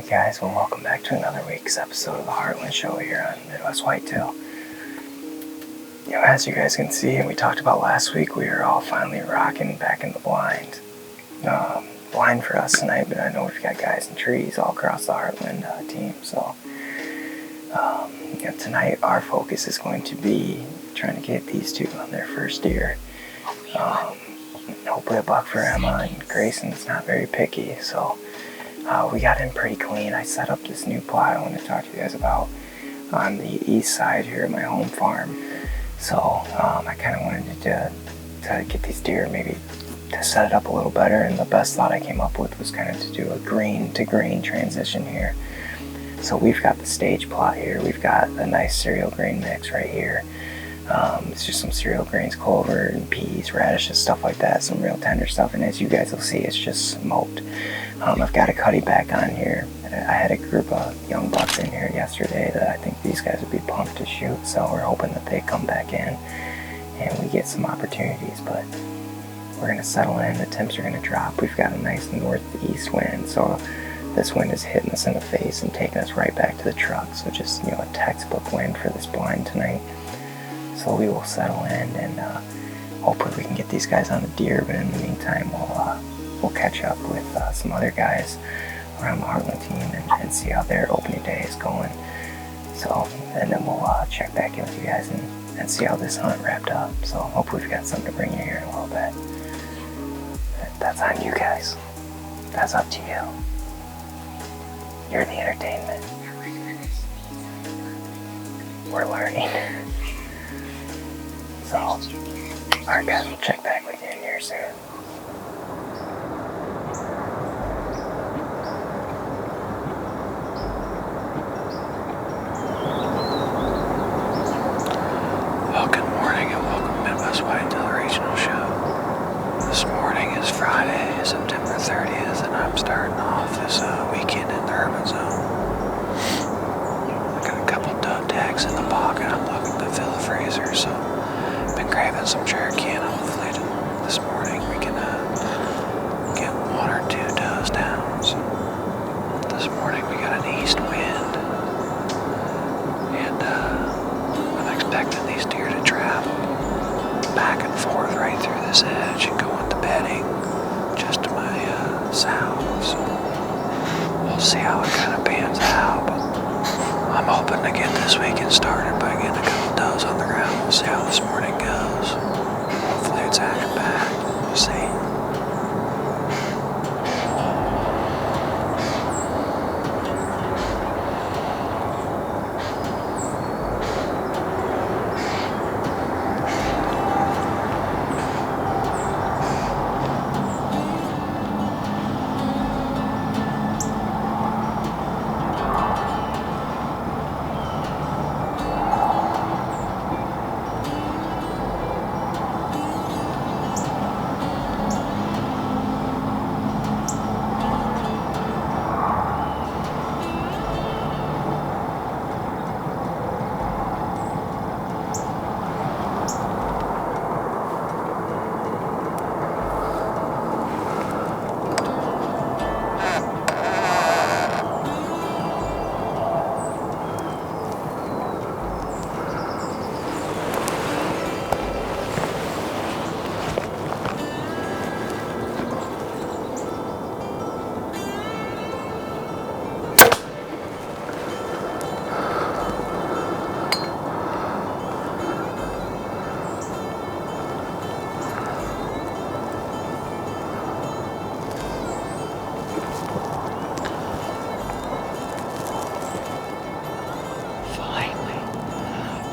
Alright guys, well welcome back to another week's episode of the Heartland show here on Midwest Whitetail. As you guys can see, and we talked about last week, we are all finally rocking back in the blind. Blind for us tonight, but I know we've got guys in trees all across the Heartland team, so tonight our focus is going to be trying to get these two on their first deer. Hopefully a buck for Emma, and Grayson's not very picky, so we got in pretty clean. I set up this new plot I want to talk to you guys about on the east side here at my home farm. So I kind of wanted to get these deer, maybe to set it up a little better, and the best thought I came up with was kind of to do a green to green transition here. So we've got the stage plot here. We've got a nice cereal grain mix right here. It's just some cereal grains, clover and peas, radishes, stuff like that, some real tender stuff, and as you guys will see, it's just smoked. I've got a cutty back on here. I had a group of young bucks in here yesterday that I think these guys would be pumped to shoot, so we're hoping that they come back in and we get some opportunities, but we're going to settle in. The temps are going to drop. We've got a nice northeast wind, so this wind is hitting us in the face and taking us right back to the truck, so just a textbook wind for this blind tonight. So we will settle in and hopefully we can get these guys on the deer, but in the meantime we'll catch up with some other guys around the Heartland team and see how their opening day is going. So, and then we'll check back in with you guys and see how this hunt wrapped up. So hopefully we've got something to bring you here in a little bit. That's on you guys. That's up to you. You're the entertainment. We're learning. So, alright guys, we'll check back with you in here soon. Well, good morning and welcome to Midwest Whitetail Regional Show. This morning is Friday, September 30th, and I'm starting off this weekend in the urban zone. I got a couple dove tags in the pocket. I'm looking to fill the freezer, so I've been craving some jerky, and hopefully this morning we can get one or two does down. So this morning we got an east wind, and I'm expecting these deer to travel back and forth right through this edge and go into bedding just to my south. So we'll see how it kind of pans out, but I'm hoping to get this weekend started by getting a couple does on the ground. We'll see how this morning goes. Hopefully it's action packed. We'll see.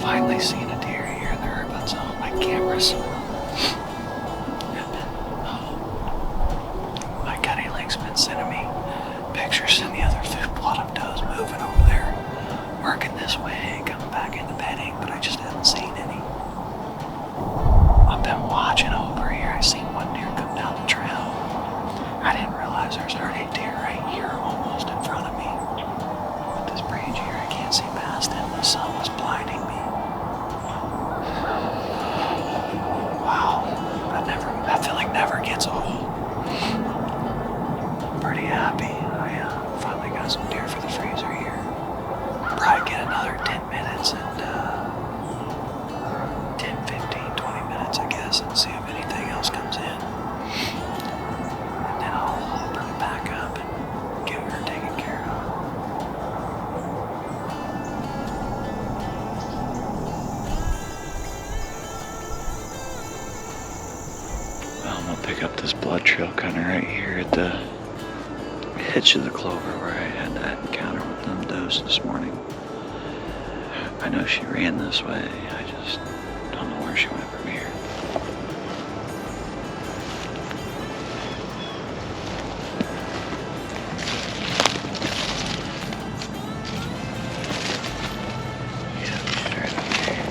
Finally seen a deer here in the urban zone. My cameras have been, my cutting link's been sending me pictures and the other food plot of does moving over there, working this way, coming back into bedding, but I just haven't seen any. I've been watching over here. I seen one deer come down the trail. I didn't realize there's already a deer right here almost in front of me. With this branch here, I can't see past him. The sun was blinding me. Wow, that feeling never gets old. I'm pretty happy. I finally got some deer this and see if anything else comes in. And then I'll bring it back up and get her taken care of. Well, I'm gonna pick up this blood trail kind of right here at the hitch of the clover where I had that encounter with them does this morning. I know she ran this way, I just don't know where she went from here. Yeah, she's right up here.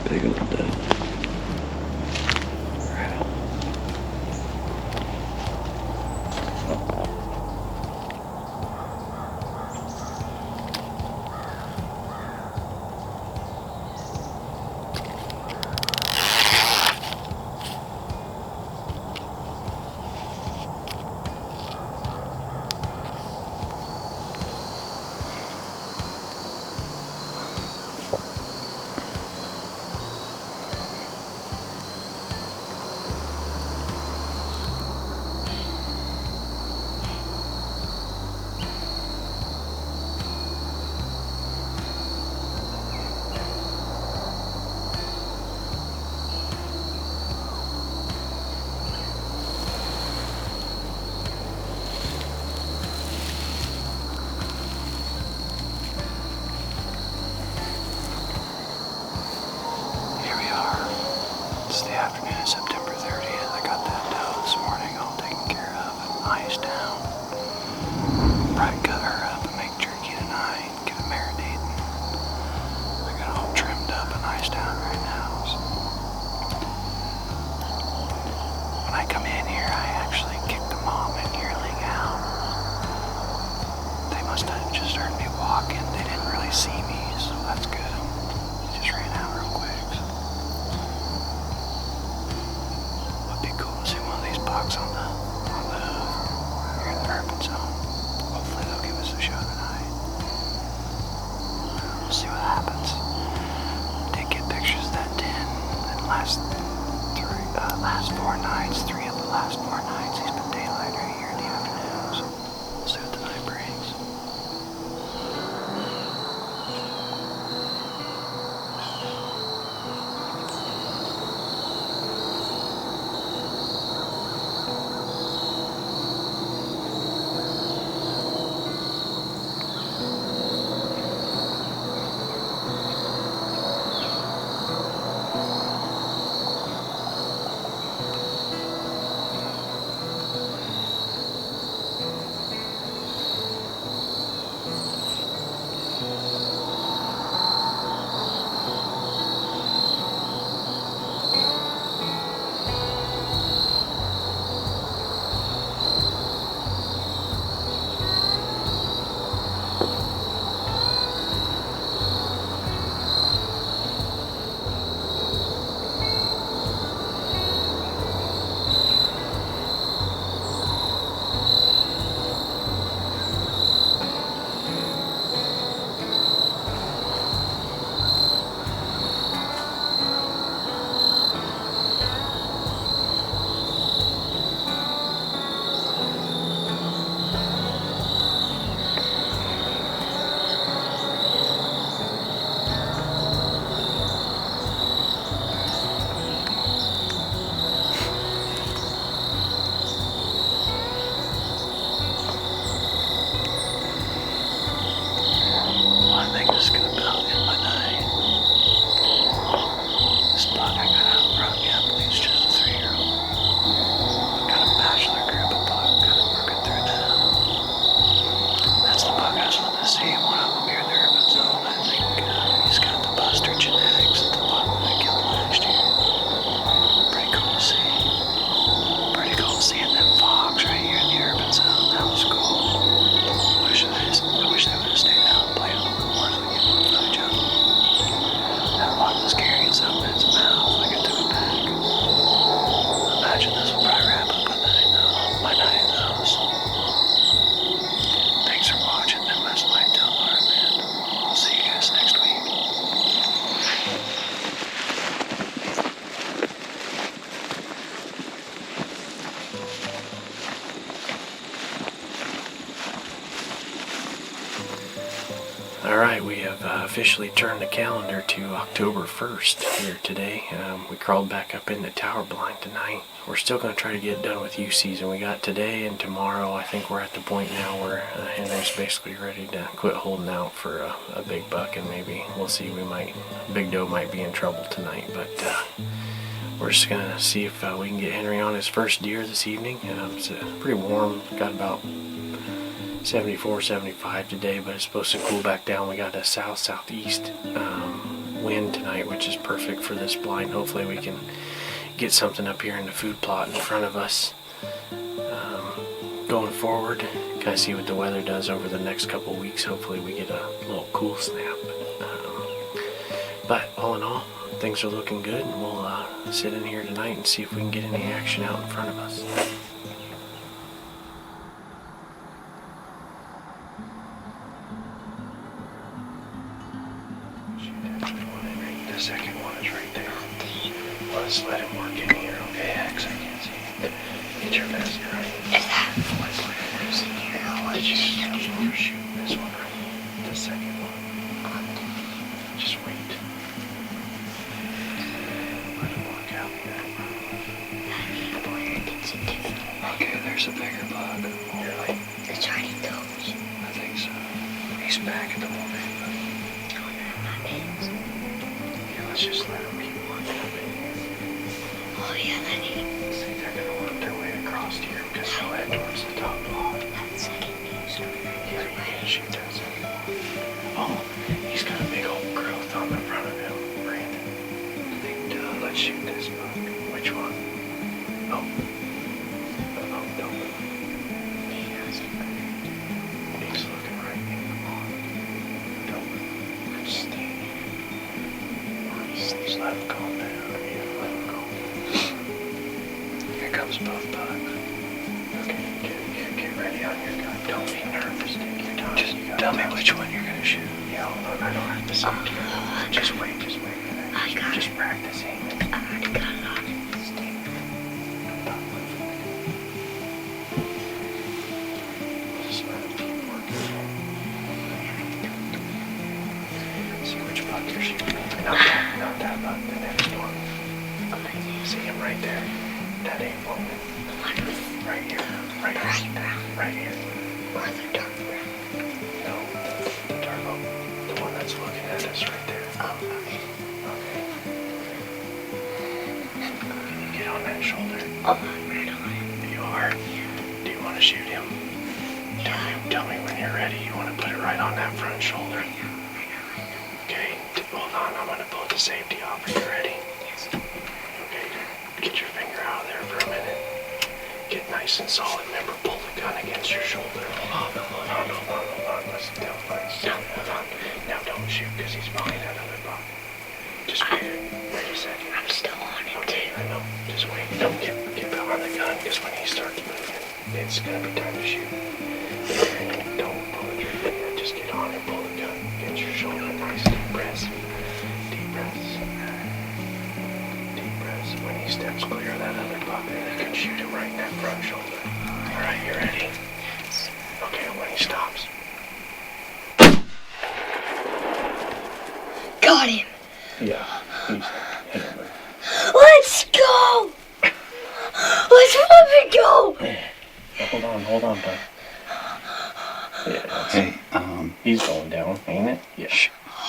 Big old doe. Right on. It's the afternoon of September 30th. I got that doe this morning all taken care of and iced down. Probably cut her up and make jerky tonight, get it marinating. I got it all trimmed up and iced down right now. So when I come in here, I actually kicked the mom and yearling out. They must have just heard me walking. They didn't really see me, so that's good. They just ran out real quick. So. See one of these bucks on the hoof here in the urban zone. Hopefully they'll give us a show tonight. We'll see what happens. Did get pictures of that 10 and last 4 nights, 3 of the last 4 nights. He's been daylight right here in the afternoons. We'll see what tonight brings. officially turn the calendar to October 1st here today. We crawled back up in the tower blind tonight. We're still going to try to get done with youth season. We got today and tomorrow. I think we're at the point now where Henry's basically ready to quit holding out for a big buck, and maybe we'll see. Big Doe might be in trouble tonight, but we're just going to see if we can get Henry on his first deer this evening. It's pretty warm. Got about 74, 75 today, but it's supposed to cool back down. We got a south-southeast wind tonight, which is perfect for this blind. Hopefully we can get something up here in the food plot in front of us going forward. Kind of see what the weather does over the next couple weeks. Hopefully we get a little cool snap. But all in all, things are looking good, and we'll sit in here tonight and see if we can get any action out in front of us. The second one is right there. Let's let him work in here, okay? X, I can't see. Get your vest right. Is that did you shoot this one right? The second one. Just wait. Let him work out there. Okay, there's a bigger bug. Really? The Chinese doge. I think so. He's back at the moment, but let's just let them keep working up in here. Oh yeah, let me. See, they're gonna work their way across here because they'll head towards the top block. That's second piece. Yeah, you can't shoot that second one. Oh, he's got a big old growth on the front of him, Brandon. Let's shoot this bug. Which one? Oh. Oh, don't move. He's looking right in the block. Don't move. Just stay. Just let him calm down. Yeah, let him go. Here comes both bugs. Okay, get ready on your gun. Don't be nervous. Take your time. Just tell me which one you're gonna shoot. Yeah, hold on. I don't have to say it. Just wait for that. Just practice aiming. I already got it on. Stay. Don't move. Just let him keep working. See which bug you're shooting. Not that bug, the next one. See him right there? That ain't one. Right here. Right here. Right here. Or the dark brown? No, the dark oak. The one that's looking at us right there. Oh, okay. Okay. Can you get on that shoulder? Oh, I'm right on it. You are? Yeah. Do you want to shoot him? Yeah. Tell me when you're ready. You want to put it right on that front shoulder? Okay, hold on, I'm going to pull the safety off. Are you ready? Yes. Okay, get your finger out of there for a minute. Get nice and solid. Remember, pull the gun against your shoulder. Hold on. Listen, nice. Hold on. Now don't shoot because he's behind that other buck. Just wait a second. I'm still on it, okay, too. I know. Just wait. Don't get behind the gun because when he starts moving, it's going to be time to shoot. Don't pull the trigger yet. Just get on and pull the gun against your shoulder. Nice. Deep breaths. When he steps clear of that other buck, then you can shoot him right in that front shoulder. Alright, you ready? Yes. Okay, when he stops. Got him. Yeah, he's hammered. Let's go! Let's fucking go! Hold on, bud. Yeah, hey, he's going down, ain't it? Yeah.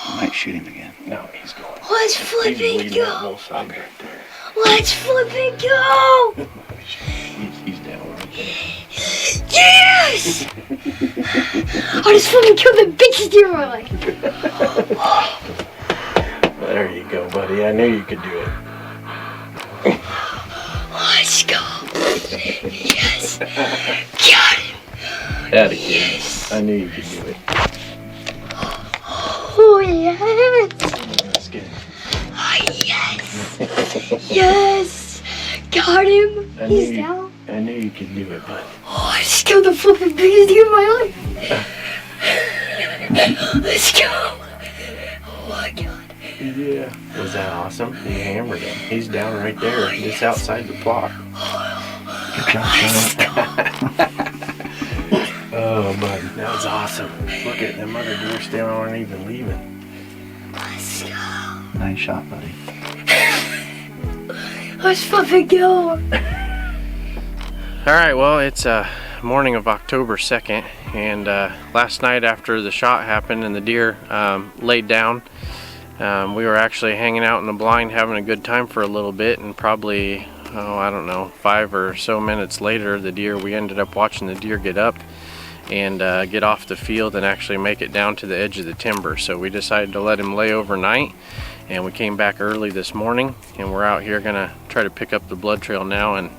I might shoot him again. No, he's going. Let's flip and go. Right there. Let's flip and go. He's down right there. Yes! I just fucking killed the bitches deer in my life. There you go, buddy. I knew you could do it. Let's go. Yes. Got him. Daddy, yes. I knew you could do it. Oh, yes. Let's get it. Oh, yes. Yes. Got him. He's down. I knew you could do it, bud. Oh, I just killed the fucking biggest deer in my life. Let's go. Oh, my God. Yeah. Was that awesome? You hammered him. He's down right there, just outside the block. Good job, Sean. Oh, buddy, that was awesome. Look at them other deer still aren't even leaving. Let's go. Nice shot, buddy. Let's fucking go. Alright, well, it's morning of October 2nd, and last night after the shot happened and the deer laid down, we were actually hanging out in the blind having a good time for a little bit, and probably, I don't know, 5 or so minutes later, we ended up watching the deer get up and get off the field and actually make it down to the edge of the timber. So we decided to let him lay overnight, and we came back early this morning, and we're out here gonna try to pick up the blood trail now and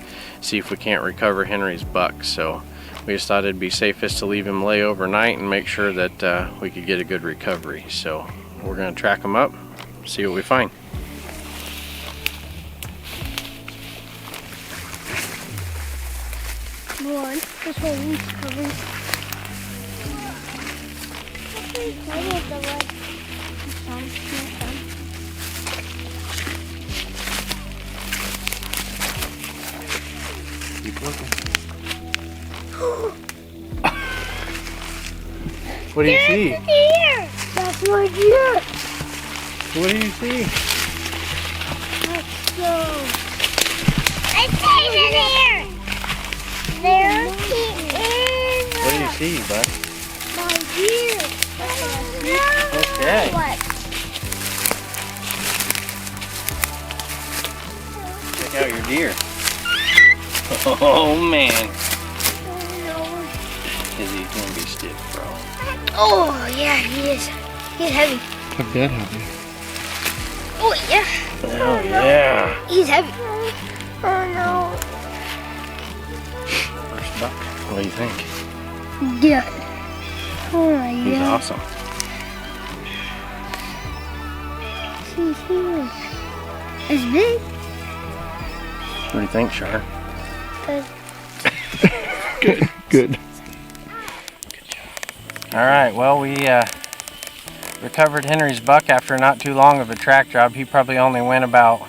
see if we can't recover Henry's buck. So we just thought it'd be safest to leave him lay overnight and make sure that we could get a good recovery. So we're gonna track him up, see what we find. One. This one's covered. Keep looking. What do you see? Deer. That's my deer. What do you see? Let's go. I see the deer. There he is. What do you see, bud? My deer. Okay. What? Check out your deer. Oh man. Is he gonna be stiff, bro? Oh yeah, he is. He's heavy. A bit heavy. Oh yeah. Oh yeah. He's heavy. Oh no. First buck. What do you think? Yeah. Oh my He's god. awesome. He's huge. It's big. What do you think, Char? Good. Good. Alright, well, we recovered Henry's buck after not too long of a track job. He probably only went about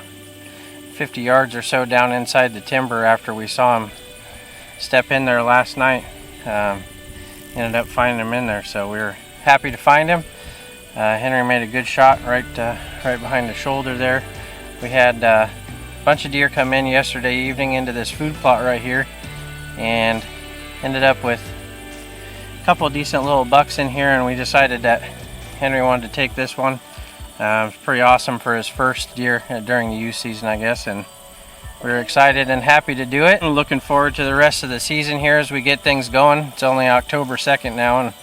50 yards or so down inside the timber after we saw him step in there last night. Ended up finding him in there, so we were happy to find him. Henry made a good shot right behind the shoulder there. We had a bunch of deer come in yesterday evening into this food plot right here, and ended up with a couple of decent little bucks in here, and we decided that Henry wanted to take this one. It's pretty awesome for his first deer during the youth season, I guess, and we're excited and happy to do it. I'm looking forward to the rest of the season here as we get things going. It's only October 2nd now, and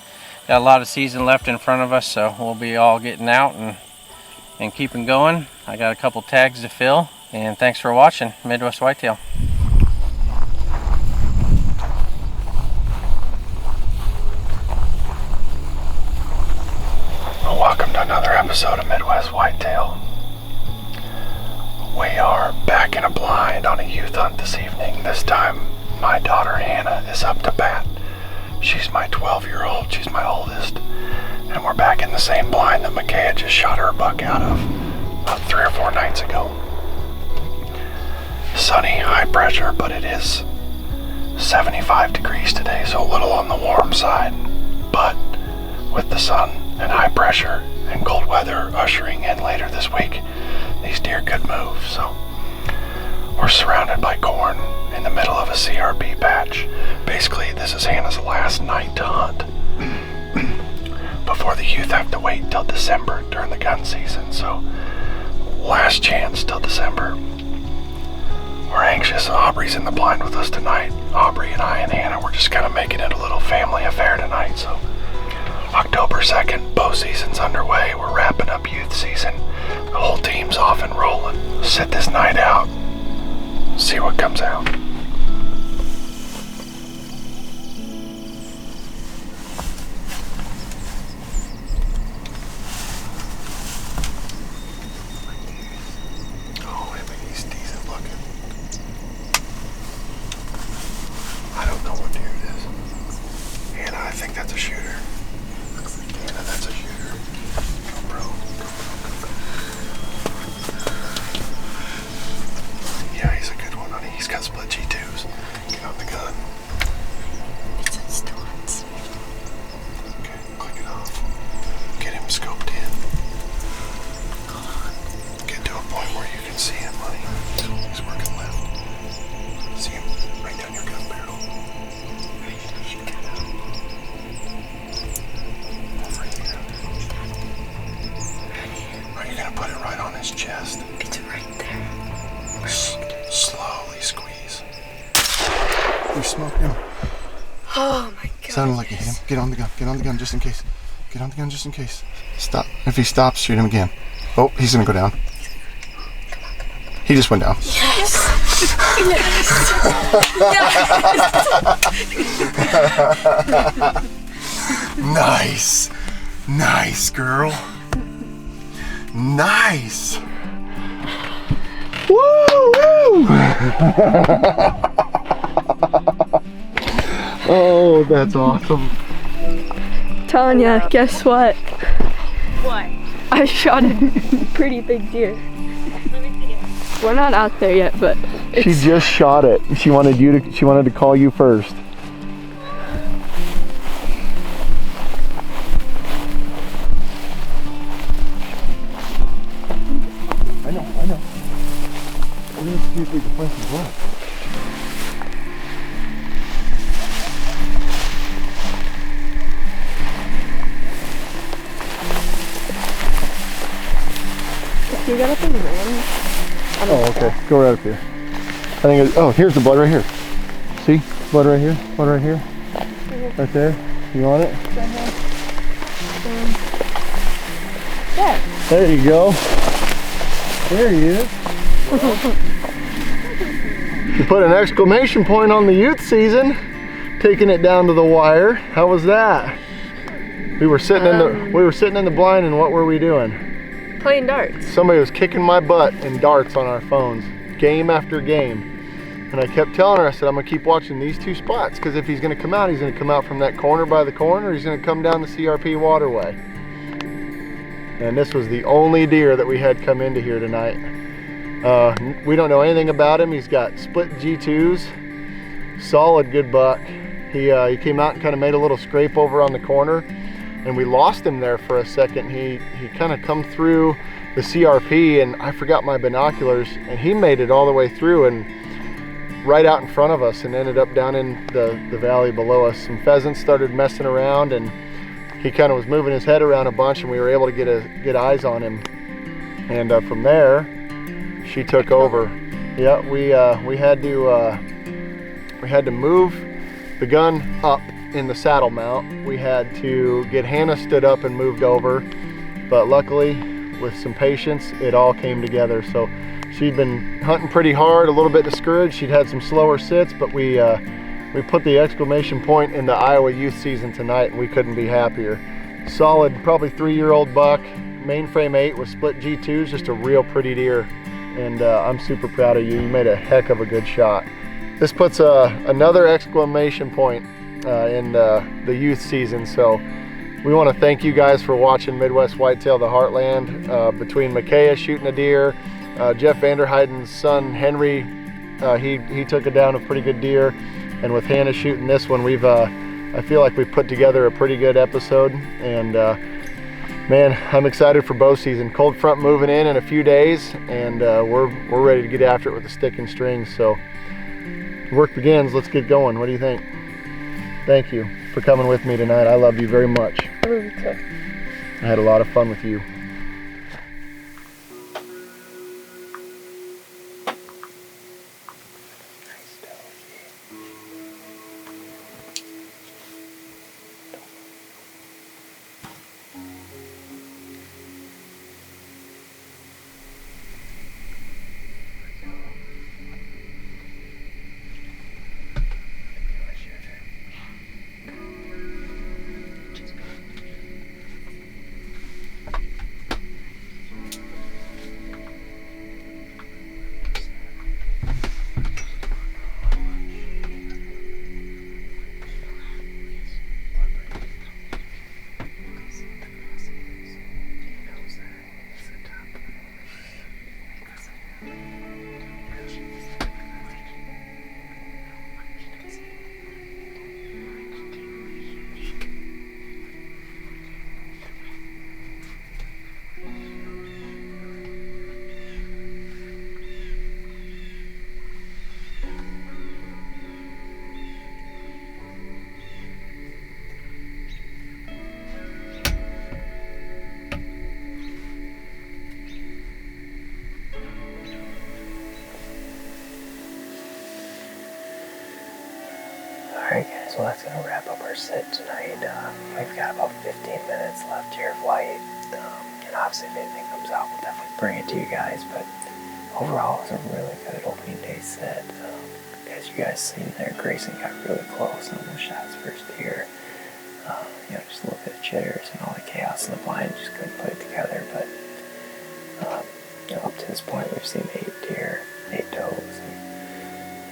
got a lot of season left in front of us, so we'll be all getting out and keeping going. I got a couple tags to fill, and thanks for watching Midwest Whitetail. Welcome to another episode of Midwest Whitetail. We are back in a blind on a youth hunt this evening. This time, my daughter Hannah is up to bat. She's my 12-year-old, she's my oldest. And we're back in the same blind that McKay just shot her buck out of about 3 or 4 nights ago. Sunny, high pressure, but it is 75 degrees today, so a little on the warm side. But with the sun and high pressure and cold weather ushering in later this week, these deer could move. So we're surrounded by corn in the middle of a CRP patch. Basically, this is Hannah's last night to hunt before the youth have to wait till December during the gun season. So last chance till December. We're anxious. Aubrey's in the blind with us tonight. Aubrey and I and Hannah, we're just kind of making it a little family affair tonight. So October 2nd, bow season's underway. We're wrapping up youth season. The whole team's off and rolling. Sit this night out, see what comes out. Oh, I mean, he's decent looking. I don't know what deer it is. Hannah, I think that's a shooter. Hannah, that's a shooter. Go, bro. Yeah, he's a good one, honey. He's got split cheeks. You're gonna put it right on his chest. It's right there. Slowly squeeze. You smoked him. Oh my god. Sounded like you hit him. Get on the gun. Get on the gun just in case. Get on the gun just in case. Stop. If he stops, shoot him again. Oh, he's gonna go down. He just went down. Yes. Nice. Nice, girl. Nice. Woo! Woo! Oh, that's awesome. Tanya, guess what? What? I shot a pretty big deer. Let me see it. We're not out there yet, but She just shot it. She wanted to call you first. I know. We're gonna see if we can find some blood. if you got up and ran, Oh, okay. Go right up here. I think here's the blood right here. See? Blood right here. Blood right here. Right there. You want it? there. There you go. There he is. You put an exclamation point on the youth season, taking it down to the wire. How was that? We were sitting in the blind, and what were we doing? Playing darts. Somebody was kicking my butt in darts on our phones, game after game. And I kept telling her, I said, I'm gonna keep watching these two spots, because if he's gonna come out, he's gonna come out from that corner by the corner, or he's gonna come down the CRP waterway. And this was the only deer that we had come into here tonight. We don't know anything about him. He's got split G2s, solid good buck. He came out and kind of made a little scrape over on the corner, and we lost him there for a second. He kind of come through the CRP, and I forgot my binoculars, and he made it all the way through and right out in front of us and ended up down in the valley below us. Some pheasants started messing around, and he kind of was moving his head around a bunch, and we were able to get eyes on him. And from there, she took over. Yeah, we had to move the gun up in the saddle mount. We had to get Hannah stood up and moved over, but luckily, with some patience, it all came together. So she'd been hunting pretty hard, a little bit discouraged. She'd had some slower sits, but we put the exclamation point in the Iowa youth season tonight, and we couldn't be happier. Solid, probably 3-year-old buck, mainframe 8 with split G2s, just a real pretty deer. And I'm super proud of you. You made a heck of a good shot. This puts another exclamation point in the youth season. So we want to thank you guys for watching Midwest Whitetail, the Heartland. Between Micaiah shooting a deer, Jeff Vanderheiden's son Henry, he took it down a pretty good deer, and with Hannah shooting this one, we've I feel like we've put together a pretty good episode. And man, I'm excited for bow season. Cold front moving in a few days, and we're ready to get after it with the stick and strings. So work begins. Let's get going. What do you think? Thank you for coming with me tonight. I love you very much. I love you too. I had a lot of fun with you. So that's going to wrap up our sit tonight. We've got about 15 minutes left here of light. And obviously if anything comes out, we'll definitely bring it to you guys. But overall, it was a really good opening day sit. As you guys seen there, Grayson got really close and almost shot his first deer. Just a little bit of jitters and all the chaos in the blind, just couldn't put it together. But up to this point, we've seen 8 deer, 8 does,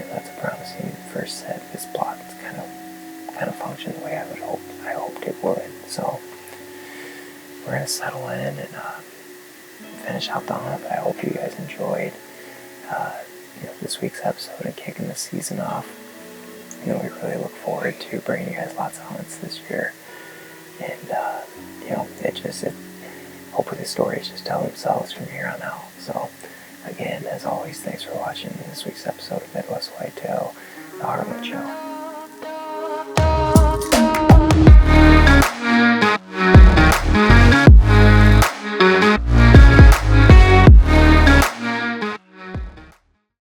and that's a promising first set. This plot kind of functioned the way I hoped it would. So we're gonna settle in and finish out the hunt. I hope you guys enjoyed this week's episode and kicking the season off. We really look forward to bringing you guys lots of hunts this year. And hopefully the stories just tell themselves from here on out. So again, as always, thanks for watching this week's episode of Midwest Whitetail, the Heartland Show.